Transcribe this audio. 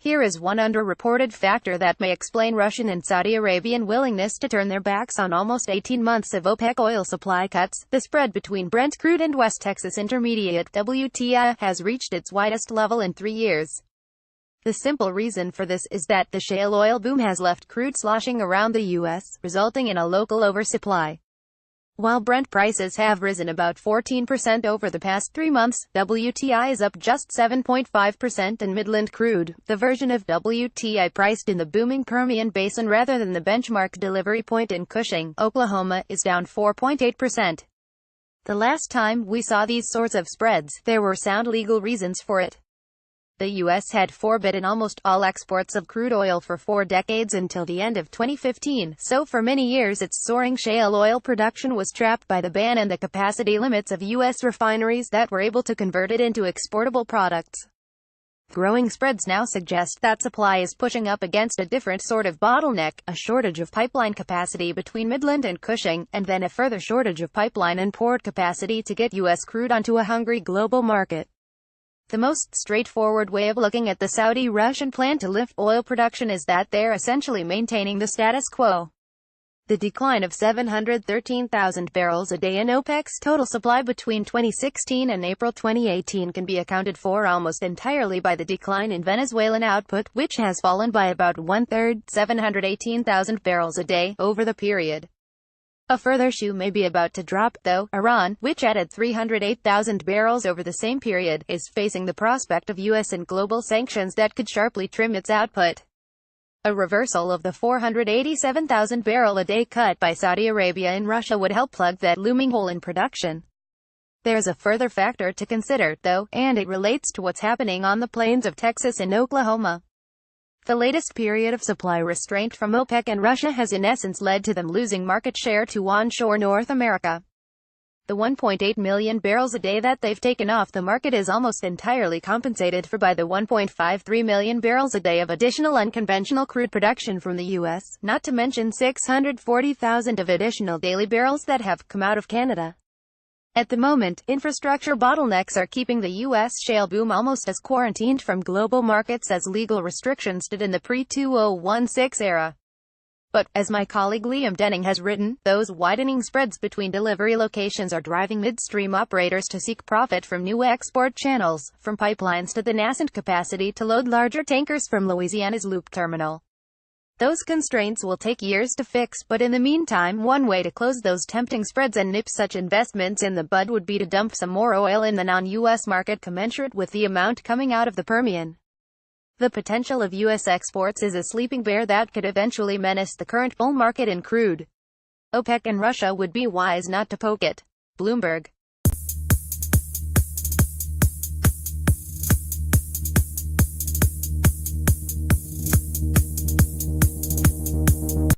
Here is one underreported factor that may explain Russian and Saudi Arabian willingness to turn their backs on almost 18 months of OPEC oil supply cuts. The spread between Brent crude and West Texas Intermediate (WTI) has reached its widest level in 3 years. The simple reason for this is that the shale oil boom has left crude sloshing around the U.S., resulting in a local oversupply. While Brent prices have risen about 14% over the past 3 months, WTI is up just 7.5%, and Midland crude, the version of WTI priced in the booming Permian Basin rather than the benchmark delivery point in Cushing, Oklahoma, is down 4.8%. The last time we saw these sorts of spreads, there were sound legal reasons for it. The U.S. had forbidden almost all exports of crude oil for 4 decades until the end of 2015, so for many years its soaring shale oil production was trapped by the ban and the capacity limits of U.S. refineries that were able to convert it into exportable products. Growing spreads now suggest that supply is pushing up against a different sort of bottleneck, a shortage of pipeline capacity between Midland and Cushing, and then a further shortage of pipeline and port capacity to get U.S. crude onto a hungry global market. The most straightforward way of looking at the Saudi-Russian plan to lift oil production is that they're essentially maintaining the status quo. The decline of 713,000 barrels a day in OPEC's total supply between 2016 and April 2018 can be accounted for almost entirely by the decline in Venezuelan output, which has fallen by about one-third, 718,000 barrels a day, over the period. A further shoe may be about to drop, though. Iran, which added 308,000 barrels over the same period, is facing the prospect of U.S. and global sanctions that could sharply trim its output. A reversal of the 487,000 barrel a day cut by Saudi Arabia and Russia would help plug that looming hole in production. There's a further factor to consider, though, and it relates to what's happening on the plains of Texas and Oklahoma. The latest period of supply restraint from OPEC and Russia has in essence led to them losing market share to onshore North America. The 1.8 million barrels a day that they've taken off the market is almost entirely compensated for by the 1.53 million barrels a day of additional unconventional crude production from the U.S., not to mention 640,000 of additional daily barrels that have come out of Canada. At the moment, infrastructure bottlenecks are keeping the U.S. shale boom almost as quarantined from global markets as legal restrictions did in the pre-2016 era. But, as my colleague Liam Denning has written, those widening spreads between delivery locations are driving midstream operators to seek profit from new export channels, from pipelines to the nascent capacity to load larger tankers from Louisiana's Loop terminal. Those constraints will take years to fix, but in the meantime, one way to close those tempting spreads and nip such investments in the bud would be to dump some more oil in the non-U.S. market commensurate with the amount coming out of the Permian. The potential of U.S. exports is a sleeping bear that could eventually menace the current bull market in crude. OPEC and Russia would be wise not to poke it. Bloomberg.